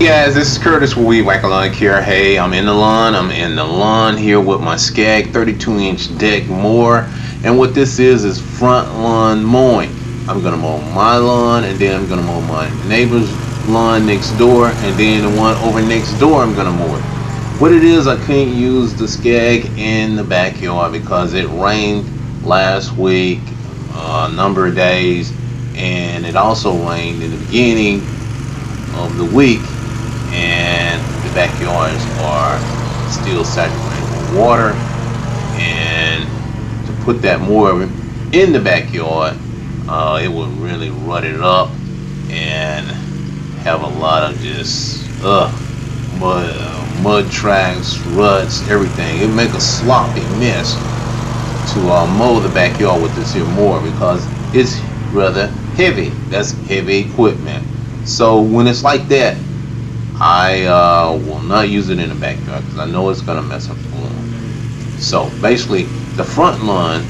guys, this is Curtis with Weed Whacker Lawn Care. Hey, I'm in the lawn. I'm in the lawn here with my Skag 32-inch deck mower. And what this is front lawn mowing. I'm going to mow my lawn, and then I'm going to mow my neighbor's lawn next door, and then the one over next door I'm going to mow it. What it is, I couldn't use the Skag in the backyard because it rained last week, a number of days, and it also rained in the beginning of the week, and the backyards are still saturated with water. And to put that more in the backyard, it would really rut it up and have a lot of just mud tracks, ruts, everything. It make a sloppy mess to mow the backyard with this here mower because it's rather heavy. That's heavy equipment. So when it's like that, I will not use it in the backyard because I know it's gonna mess up the lawn. So basically, the front lawn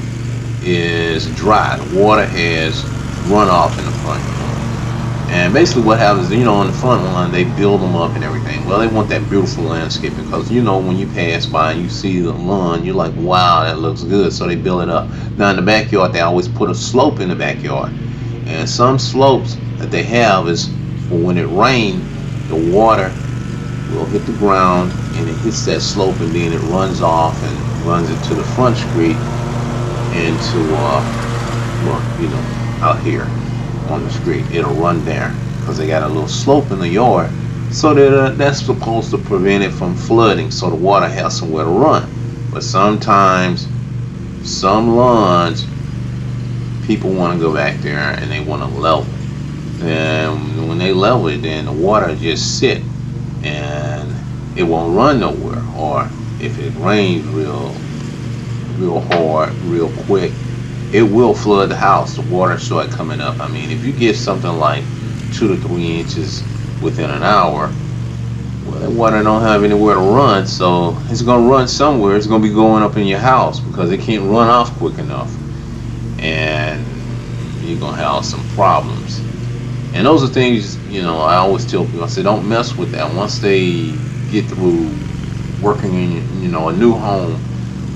is dry. The water has run off in the front lawn. And basically what happens, on the front lawn, they build them up and everything. Well, they want that beautiful landscape because, when you pass by and you see the lawn, you're like, wow, that looks good. So they build it up. Now in the backyard, they always put a slope in the backyard. And some slopes that they have is for when it rains, the water will hit the ground and it hits that slope, and then it runs off and runs into the front street into out here on the street. It'll run there because they got a little slope in the yard, so that that's supposed to prevent it from flooding, so the water has somewhere to run. But sometimes some lawns, people want to go back there and they want to level it. And when they level it, then the water just sit and it won't run nowhere. Or if it rains real hard, real quick, it will flood the house. The water start coming up. I mean, if you get something like 2 to 3 inches within an hour, well, that water don't have anywhere to run, so it's gonna run somewhere. It's gonna be going up in your house because it can't run off quick enough, and you're gonna have some problems. And those are things, I always tell people, I say, don't mess with that. Once they get through working in, a new home,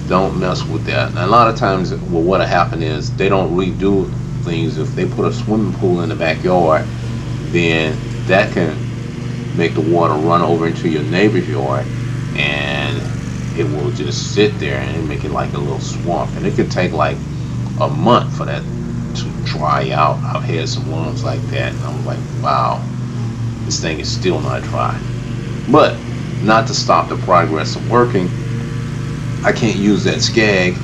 don't mess with that. And a lot of times, what'll happen is they don't redo things. If they put a swimming pool in the backyard, then that can make the water run over into your neighbor's yard, and it will just sit there and make it like a little swamp. And it could take like a month for that to dry out. I've had some lawns like that, and I'm like, wow, this thing is still not dry. But not to stop the progress of working, I can't use that Skag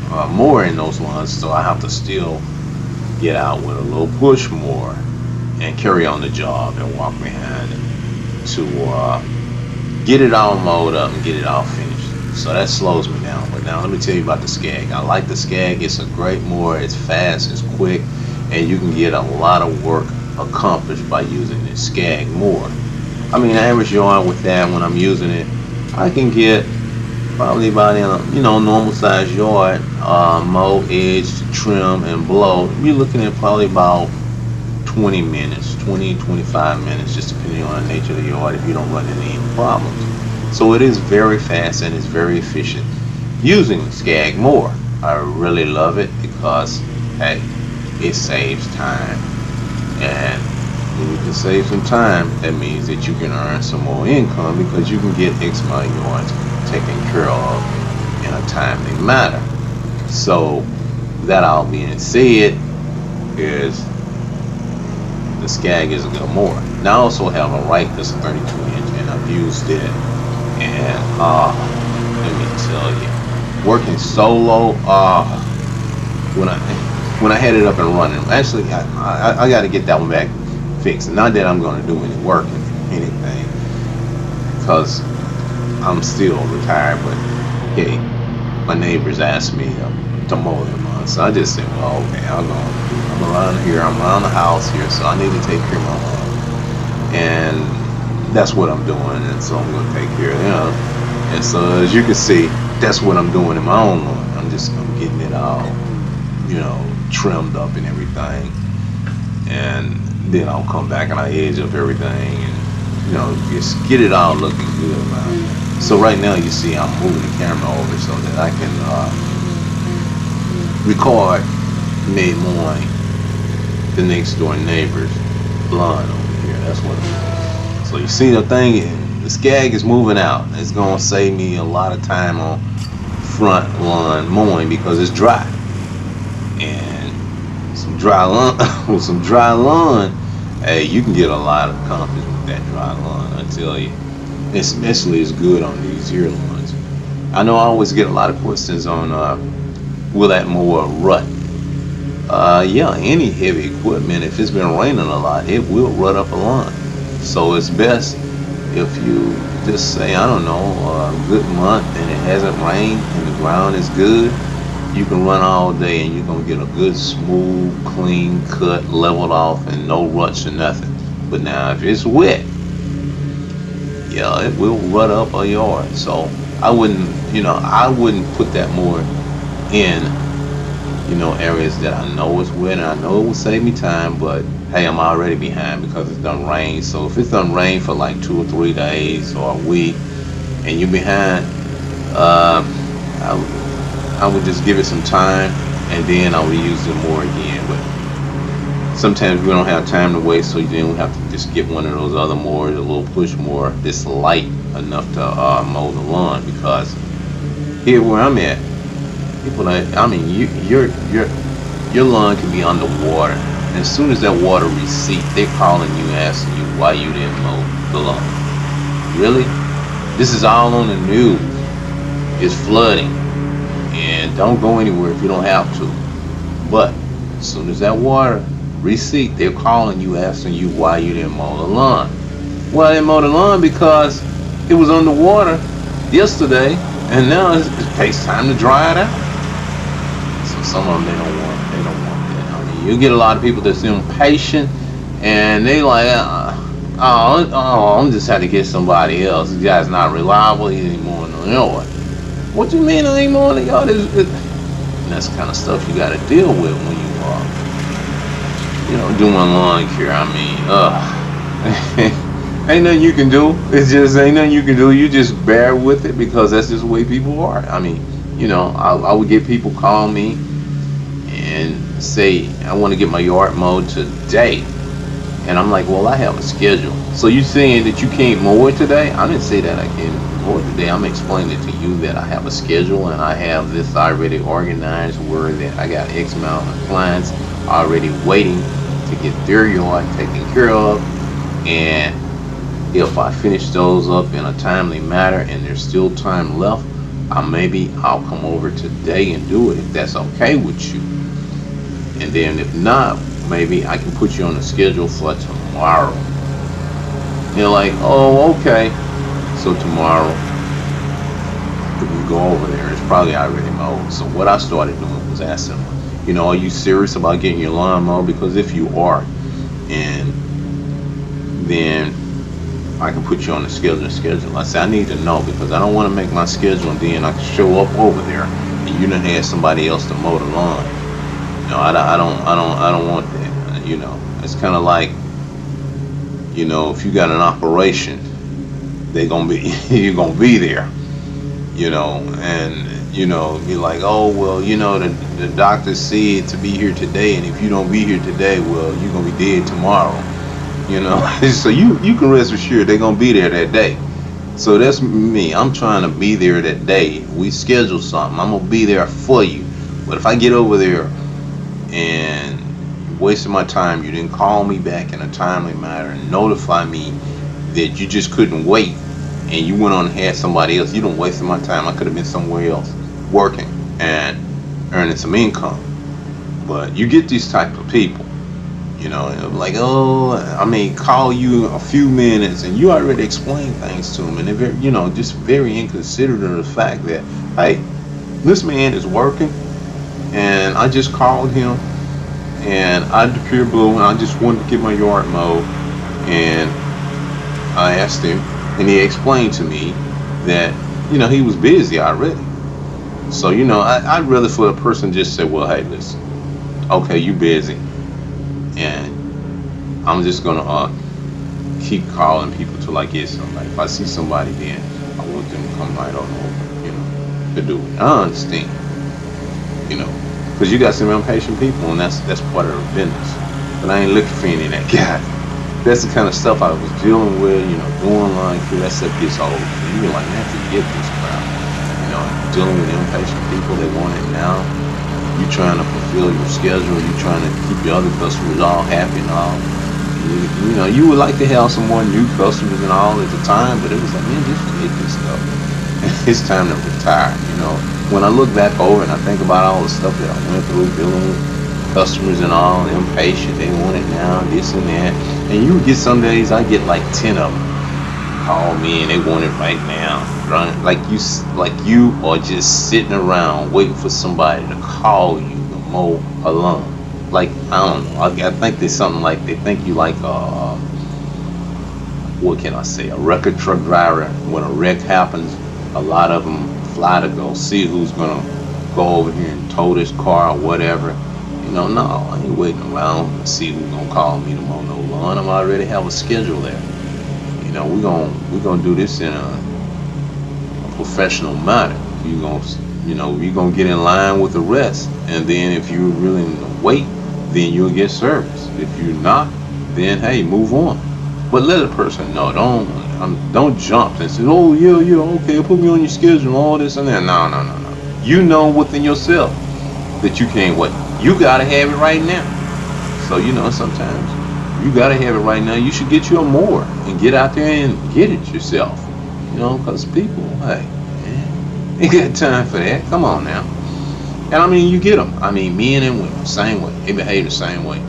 mower in those lawns, so I have to still get out with a little push mower and carry on the job and walk behind it to get it all mowed up and get it all finished. So that slows me down. But now let me tell you about the Skag. I like the Skag. It's a great mower. It's fast, it's quick, and you can get a lot of work accomplished by using this Skag mower. I mean, average yard with that, when I'm using it, I can get probably about in a normal size yard, mow, edge, trim, and blow. You're looking at probably about 20 minutes, 25 minutes, just depending on the nature of the yard, if you don't run into any problems. So it is very fast and it's very efficient using the Skag mower. I really love it because, hey, it saves time. And when you can save some time, that means that you can earn some more income because you can get X amount of yards taken care of in a timely manner. So that all being said, is the Skag is a good mower. Now I also have a Wright that's a 32 inch, and I've used it, and let me tell you, working solo, when I had it up and running, actually I got to get that one back fixed. Not that I'm going to do any work or anything, because I'm still retired, but hey, my neighbors asked me to mow them on, so I just said, well, okay, I'm around here, I'm around the house here, so I need to take care of my lawn, and that's what I'm doing, and so I'm going to take care of them. And so as you can see, that's what I'm doing in my own lawn. I'm getting it all, trimmed up and everything, and then I'll come back and I edge up everything and just get it all looking good, man. So right now you see I'm moving the camera over so that I can record me mowing the next door neighbor's lawn over here. That's what it is. So you see the thing, the Skag is moving out. It's gonna save me a lot of time on front lawn mowing because it's dry. And some dry lawn with some dry lawn, hey, you can get a lot accomplished with that dry lawn, I tell you. Especially it's good on these here lawns. I know I always get a lot of questions on will that mower rut? Yeah, any heavy equipment, if it's been raining a lot, it will rut up a lawn. So it's best if you just say, I don't know, a good month and it hasn't rained and the ground is good, you can run all day and you're going to get a good, smooth, clean cut, leveled off, and no ruts or nothing. But now if it's wet, yeah, it will rut up a yard. So I wouldn't put that more in, areas that I know is wet, and I know it will save me time, but hey, I'm already behind because it's done rain. So if it's done rain for like 2 or 3 days or a week and you're behind, I would just give it some time and then I would use it more again. But sometimes we don't have time to waste, so then we have to just get one of those other mowers, a little push mower that's light enough to mow the lawn. Because here where I'm at, your lawn can be underwater. And as soon as that water recedes, they're calling you, asking you why you didn't mow the lawn. Really? This is all on the news. It's flooding. And don't go anywhere if you don't have to. But as soon as that water recedes, they're calling you, asking you why you didn't mow the lawn. Well, I didn't mow the lawn because it was underwater yesterday, and now it takes time to dry it out. So some of them they don't want that. I mean, you get a lot of people that's impatient, and they like, I'm just had to get somebody else. This guy's not reliable. He ain't mowing the yard. What you mean I ain't mowing the yard? And that's the kind of stuff you got to deal with when you doing lawn care. I mean, ain't nothing you can do. It's just ain't nothing you can do. You just bear with it because that's just the way people are. I mean, I would get people call me and say, I want to get my yard mowed today. And I'm like, well, I have a schedule. So you saying that you can't mow it today? I didn't say that I can't mow it today. I'm explaining to you that I have a schedule and I have this already organized where that I got X amount of clients already waiting to get their yard taken care of. And if I finish those up in a timely manner and there's still time left, I'll come over today and do it if that's okay with you. And then if not, maybe I can put you on the schedule for tomorrow. You're like, oh, okay. So tomorrow we can go over there. It's probably already mowed. So what I started doing was asking them, are you serious about getting your lawn mowed? Because if you are, and then I can put you on the schedule. I say I need to know because I don't want to make my schedule and then I can show up over there and you done had somebody else to mow the lawn. I don't want that. It's kind of like, if you got an operation, you're gonna be there. And be like, oh well, the doctor said to be here today, and if you don't be here today, well, you're gonna be dead tomorrow. So you can rest assured they're gonna be there that day. So that's me. I'm trying to be there that day. We schedule something, I'm gonna be there for you. But if I get over there and you're wasting my time, you didn't call me back in a timely manner and notify me that you just couldn't wait, and you went on and had somebody else, you done wasted my time. I could have been somewhere else working and earning some income. But you get these type of people, like, call you a few minutes and you already explain things to them, and they're very, just very inconsiderate of the fact that, hey, this man is working and I just called him and I pure blue and I just wanted to get my yard mowed, and I asked him and he explained to me that he was busy already. So I'd rather for a person just say, well, hey, listen, okay, you busy, and I'm just gonna keep calling people till I get somebody. If I see somebody, then I want them to come right on over, to do it. I understand, because you got some impatient people, and that's part of the business. But I ain't looking for any of that guy. That's the kind of stuff I was dealing with, doing line crew. That stuff gets old. You be like, man, forget this crap. Dealing with impatient people, they want it now. You trying to fulfill your schedule. You trying to keep your other customers all happy and all. You would like to have some more new customers and all at the time, but it was like, man, just forget this stuff. It's time to retire. When I look back over and I think about all the stuff that I went through dealing with customers and all, impatient, they want it now, this and that. And you get some days I get like 10 of them call me and they want it right now. Like you are just sitting around waiting for somebody to call you to mow a lawn. Like, I don't know. I think there's something like they think you like what can I say? A record truck driver. When a wreck happens, a lot of them fly to go see who's gonna go over here and tow this car or whatever. No, I ain't waiting around to see who's gonna call me to mow no lawn. I'm already have a schedule there. We're gonna do this in a professional manner. You're gonna get in line with the rest, and then if you're willing to wait, then you'll get service. If you're not, then hey, move on. But let a person know. Don't jump and say, oh yeah, okay, put me on your schedule and all this and that. No. You know within yourself that you can't wait. You gotta have it right now. So sometimes you gotta have it right now. You should get you a mower and get out there and get it yourself. Because people, hey, man, ain't got time for that. Come on now. And you get them. Men and women, same way. They behave the same way.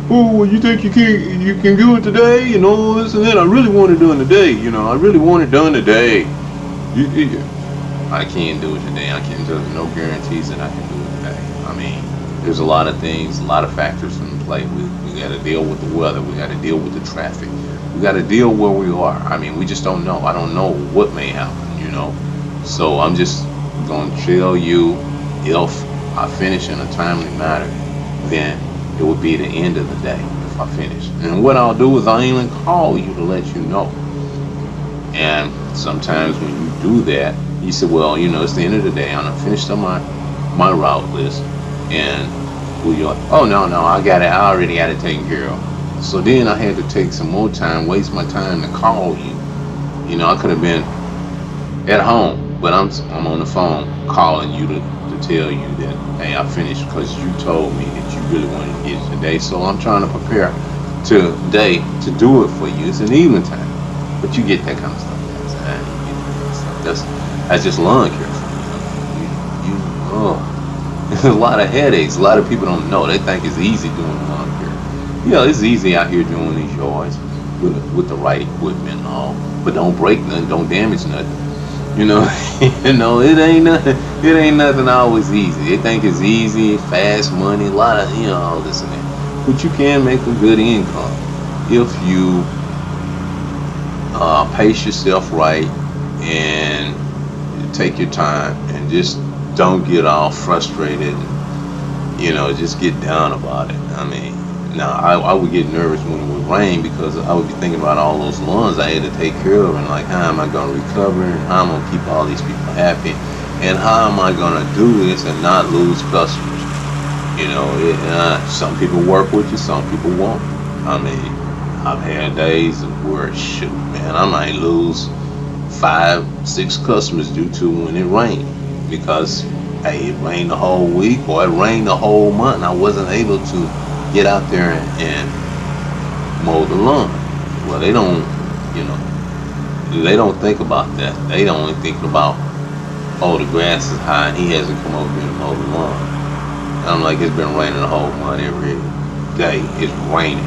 Oh, well, you think you can do it today and all this and that? I really want it done today. I really want it done today. I can't do it today. I can't. There's no guarantees that I can do it today. There's a lot of things, a lot of factors in play. We got to deal with the weather. We got to deal with the traffic. We got to deal where we are. We just don't know. I don't know what may happen. So I'm just gonna tell you, if I finish in a timely manner, then it would be the end of the day if I finish. And what I'll do is I'll even call you to let you know. And sometimes when you do that, you say, well, it's the end of the day. I'm finished on my route list. And you're like, oh, no, I got it. I already got it taken care of. So then I had to take some more time, waste my time to call you. I could have been at home, but I'm on the phone calling you to tell you that, hey, I finished because you told me that you really wanted to get it today. So I'm trying to prepare today to do it for you. It's an evening time. But you get that kind of stuff. That's just lawn care. There's a lot of headaches. A lot of people don't know. They think it's easy doing lawn care. It's easy out here doing these yards with the right equipment and all. But don't break nothing. Don't damage nothing. It ain't nothing. It ain't nothing always easy. They think it's easy, fast money, a lot of all this and that. But you can make a good income if you pace yourself right and take your time and just don't get all frustrated and, just get down about it. I would get nervous when it would rain because I would be thinking about all those lawns I had to take care of and like, how am I going to recover and how am I going to keep all these people happy and how am I going to do this and not lose customers. Some people work with you, some people won't. I've had days where, shoot, man, I might lose 5-6 customers due to when it rained because, hey, it rained the whole week or it rained the whole month and I wasn't able to get out there and mow the lawn. Well, they don't think about that. They only think about, oh, the grass is high and he hasn't come over here to mow the lawn. And I'm like, it's been raining the whole month every day. It's raining.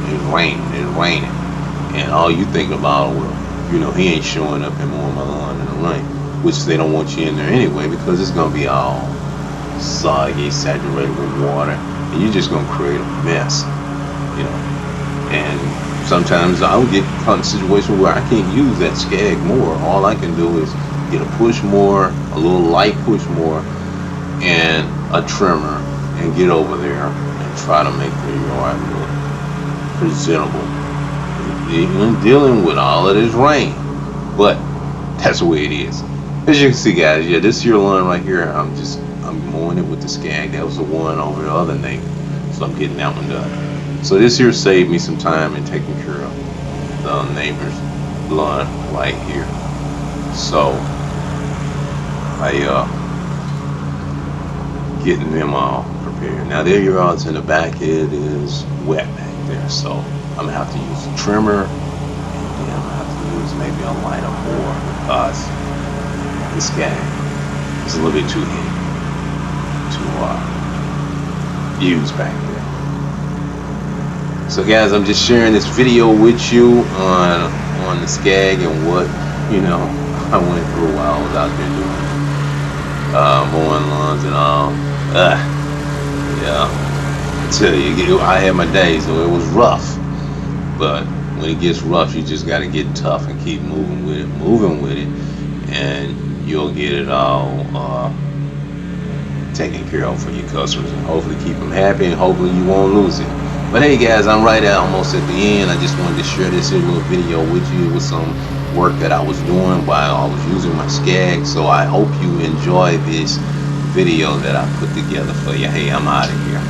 And all you think about, well, he ain't showing up and mowing my lawn in the rain, which they don't want you in there anyway because it's going to be all soggy, saturated with water, and you're just going to create a mess, And sometimes I would get caught in a situation where I can't use that Skag mower. All I can do is get a push mower, a little light push mower, and a trimmer, and get over there and try to make the yard look presentable. even dealing with all of this rain. But that's the way it is. As you can see, guys, yeah, this here lawn right here, I'm mowing it with the Skag. That was the one over the other neighbor, so I'm getting that one done. So this here saved me some time in taking care of the neighbor's lawn right here. So I getting them all prepared. Now there you are. It's in the back. It is wet back there, so I'm gonna have to use a trimmer, and then I'm gonna have to use maybe a lighter mower because this guy is a little bit too heavy to use back there. So guys, I'm just sharing this video with you on the Skag and what I went through while I was out there doing mowing lawns and all. Yeah, I tell you, I had my days, so it was rough. But when it gets rough, you just got to get tough and keep moving with it, and you'll get it all taken care of for your customers, and hopefully keep them happy, and hopefully you won't lose it. But hey guys, I'm right at almost at the end. I just wanted to share this little video with you with some work that I was doing while I was using my Skag. So I hope you enjoy this video that I put together for you. Hey, I'm out of here.